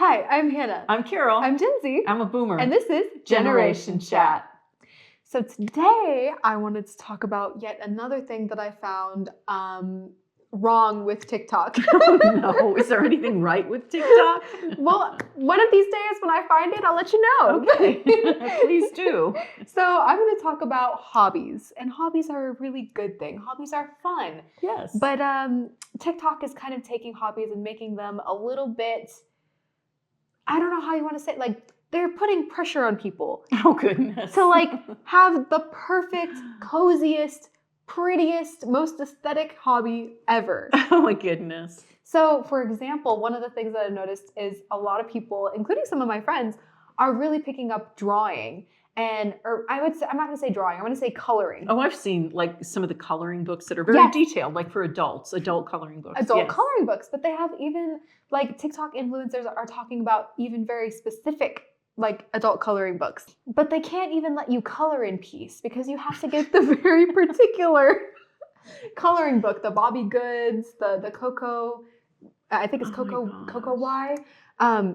Hi, I'm Hannah. I'm Carol. I'm Gen Z. I'm a boomer. And this is Generation Chat. So today I wanted to talk about yet another thing that I found wrong with TikTok. Oh no, is there anything right with TikTok? Well, one of these days when I find it, I'll let you know. Okay, please do. So I'm going to talk about hobbies, and hobbies are a really good thing. Hobbies are fun. Yes. But TikTok is kind of taking hobbies and making them a little bit, I don't know how you want to say it, like they're putting pressure on people. Oh goodness. To like have the perfect, coziest, prettiest, most aesthetic hobby ever. Oh my goodness. So for example, one of the things that I've noticed is a lot of people, including some of my friends, are really picking up drawing. Or I would say, I'm not going to say drawing, I'm going to say coloring. Oh, I've seen like some of the coloring books that are very detailed, like for adults, adult coloring books. Coloring books, but they have even like TikTok influencers are talking about even very specific like adult coloring books. But they can't even let you color in peace because you have to get the very particular coloring book, the Bobby Goods, the Coco, I think it's Coco Y.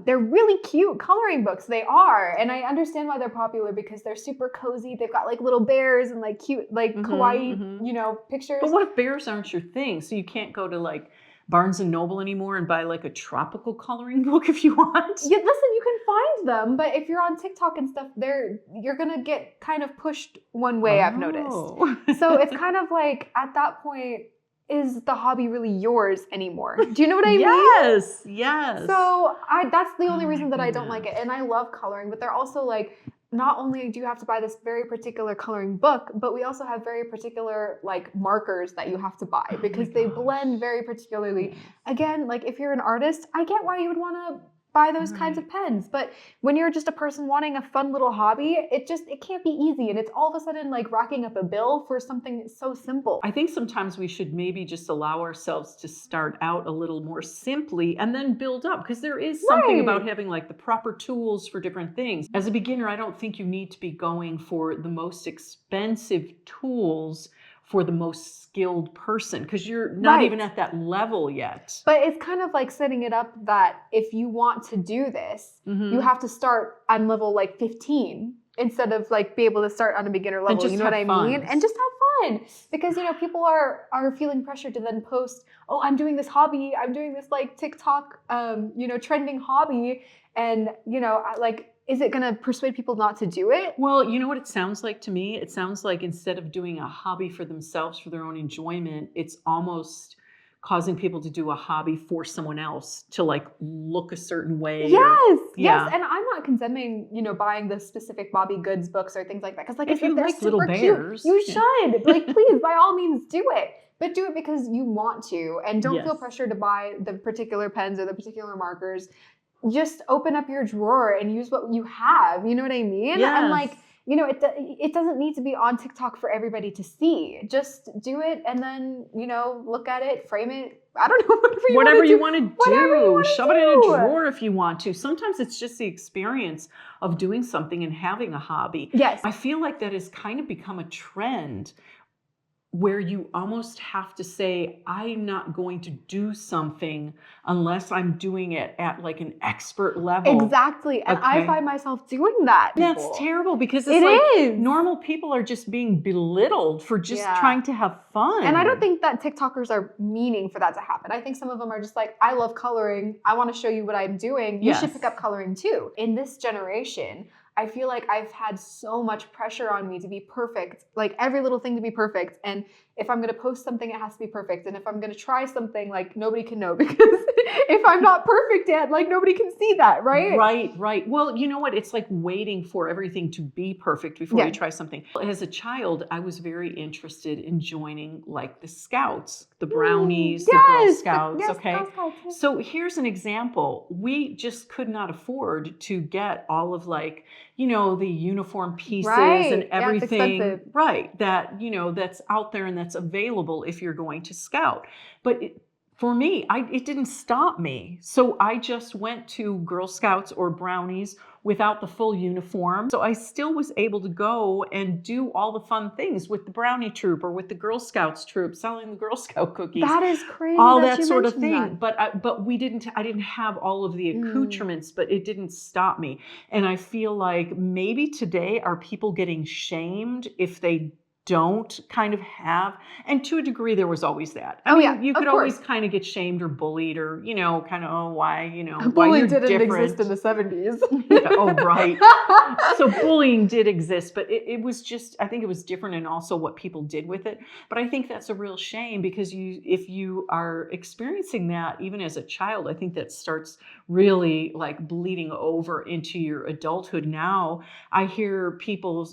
They're really cute coloring books. They are. And I understand why they're popular because they're super cozy. They've got like little bears and like cute, like kawaii, pictures. But what if bears aren't your thing? So you can't go to like Barnes and Noble anymore and buy like a tropical coloring book if you want? Yeah, listen, you can find them, but if you're on TikTok and stuff, you're gonna get kind of pushed one way, I've noticed. So it's kind of like at that point, is the hobby really yours anymore? Do you know what I mean? Yes, yes. So that's the only reason that I don't like it. And I love coloring, but they're also like, not only do you have to buy this very particular coloring book, but we also have very particular like markers that you have to buy because they blend very particularly. Again, like if you're an artist, I get why you would want to buy those kinds of pens, but when you're just a person wanting a fun little hobby, it can't be easy, and it's all of a sudden like racking up a bill for something so simple. I think sometimes we should maybe just allow ourselves to start out a little more simply and then build up, because there is something about having like the proper tools for different things. As a beginner, I don't think you need to be going for the most expensive tools for the most skilled person, because you're not even at that level yet. But it's kind of like setting it up that if you want to do this, you have to start on level like 15 instead of like be able to start on a beginner level. You know what I mean? And just have fun, because people are feeling pressure to then post, oh, I'm doing this hobby, I'm doing this like TikTok trending hobby, and is it going to persuade people not to do it? Well, you know what it sounds like to me? It sounds like instead of doing a hobby for themselves, for their own enjoyment, it's almost causing people to do a hobby for someone else to like look a certain way. Yes. And I'm not condemning, buying the specific Bobby Goods books or things like that. Because like if you like little bears, cute, you should. Like, please, by all means, do it. But do it because you want to, and don't feel pressure to buy the particular pens or the particular markers. Just open up your drawer and use what you have. You know what I mean? Yes. And like, it doesn't need to be on TikTok for everybody to see. Just do it and then, look at it, frame it. I don't know, whatever you want to do. Shove it in a drawer if you want to. Sometimes it's just the experience of doing something and having a hobby. Yes. I feel like that has kind of become a trend where you almost have to say, I'm not going to do something unless I'm doing it at like an expert level. Exactly. And I find myself doing that. That's terrible, because it's normal people are just being belittled for just trying to have fun. And I don't think that TikTokers are meaning for that to happen. I think some of them are just like, I love coloring. I want to show you what I'm doing. You should pick up coloring too. In this generation, I feel like I've had so much pressure on me to be perfect, like every little thing to be perfect. And if I'm going to post something, it has to be perfect. And if I'm going to try something, like nobody can know, because if I'm not perfect yet, like nobody can see that, right? Right. Well, you know what? It's like waiting for everything to be perfect before you try something. As a child, I was very interested in joining like the Scouts, the Brownies, the Girl Scouts. So here's an example. We just could not afford to get all of like, the uniform pieces and everything, that, that's out there and that's available if you're going to Scout. But For me, it didn't stop me. So I just went to Girl Scouts or Brownies without the full uniform. So I still was able to go and do all the fun things with the Brownie troop or with the Girl Scouts troop, selling the Girl Scout cookies. That is crazy. All that that sort of thing. That. But I didn't have all of the accoutrements, but it didn't stop me. And I feel like maybe today are people getting shamed if they don't kind of have, and to a degree there was always that. I mean, you could always kind of get shamed or bullied or, kind of, oh, why, bullying why didn't exist in the 70s. Yeah, oh, right. So bullying did exist, but it was just, I think it was different, and also what people did with it. But I think that's a real shame, because if you are experiencing that even as a child, I think that starts really like bleeding over into your adulthood. Now I hear people,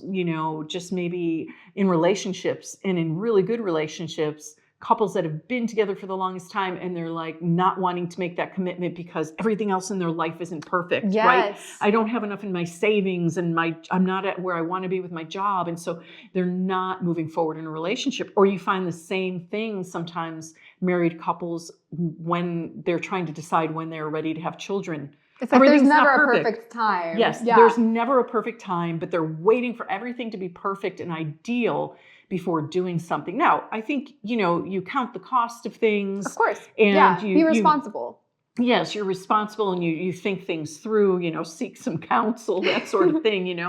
just maybe in relationships, and in really good relationships, couples that have been together for the longest time, and they're like not wanting to make that commitment because everything else in their life isn't perfect, right? I don't have enough in my savings, and I'm not at where I want to be with my job. And so they're not moving forward in a relationship. Or you find the same thing sometimes married couples when they're trying to decide when they're ready to have children. It's like there's never a perfect time. Yes, there's never a perfect time, but they're waiting for everything to be perfect and ideal before doing something. Now, I think, you count the cost of things. Of course. And be responsible. Yes, you're responsible, and you think things through, seek some counsel, that sort of thing,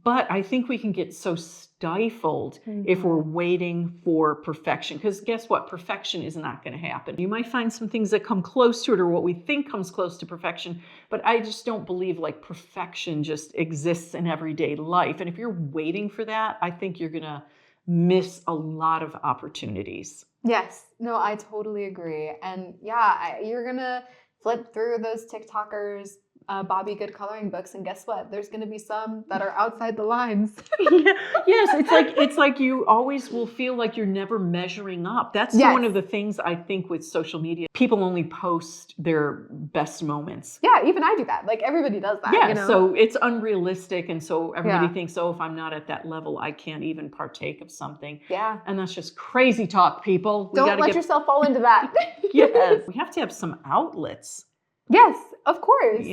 But I think we can get so stifled if we're waiting for perfection. Because guess what? Perfection is not going to happen. You might find some things that come close to it, or what we think comes close to perfection. But I just don't believe like perfection just exists in everyday life. And if you're waiting for that, I think you're going to miss a lot of opportunities. Yes. No, I totally agree. And you're going to flip through those TikTokers, Bobby Good coloring books, and guess what? There's going to be some that are outside the lines. Yes, it's like you always will feel like you're never measuring up. That's one of the things I think with social media. People only post their best moments. Yeah, even I do that. Like everybody does that. Yeah, so it's unrealistic, and so everybody thinks, oh, if I'm not at that level, I can't even partake of something. Yeah. And that's just crazy talk, people. Don't let yourself fall into that. Yes. We have to have some outlets. Yes, of course.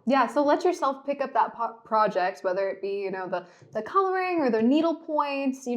Yeah, so let yourself pick up that project, whether it be, the coloring or the needle points,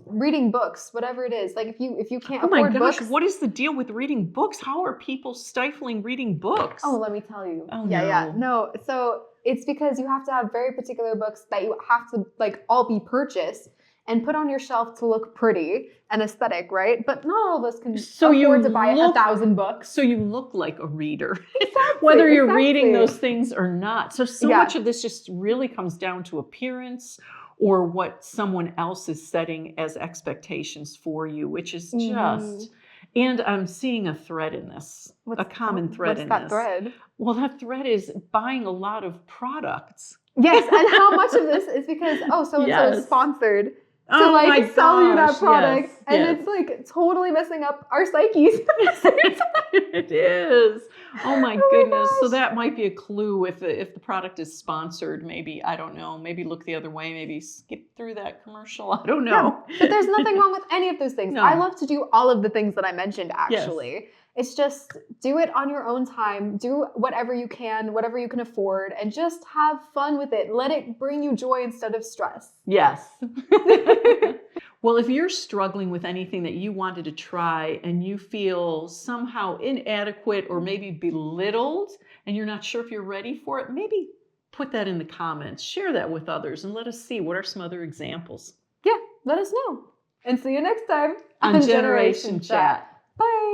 reading books, whatever it is. Like if you can't afford books. What is the deal with reading books? How are people stifling reading books? Oh, let me tell you. Oh, No, so it's because you have to have very particular books that you have to like all be purchased and put on your shelf to look pretty and aesthetic, right? But not all of us can afford to buy 1,000 books. So you look like a reader, exactly, whether you're reading those things or not. So yeah. much of this just really comes down to appearance or what someone else is setting as expectations for you, which is just... And I'm seeing a thread in this, a common thread in this. What's that thread? Well, that thread is buying a lot of products. Yes, and how much of this is because, so-and-so is sponsored to sell you that product. Yes, and it's like totally messing up our psyches. It is. Oh my goodness. So that might be a clue if the product is sponsored. Maybe, I don't know, maybe look the other way, maybe skip through that commercial. I don't know. Yeah, but there's nothing wrong with any of those things. No. I love to do all of the things that I mentioned, actually. Yes. It's just do it on your own time. Do whatever you can afford, and just have fun with it. Let it bring you joy instead of stress. Yes. Well, if you're struggling with anything that you wanted to try and you feel somehow inadequate or maybe belittled and you're not sure if you're ready for it, maybe put that in the comments. Share that with others and let us see what are some other examples. Yeah, let us know. And see you next time on Generation Chat. Bye.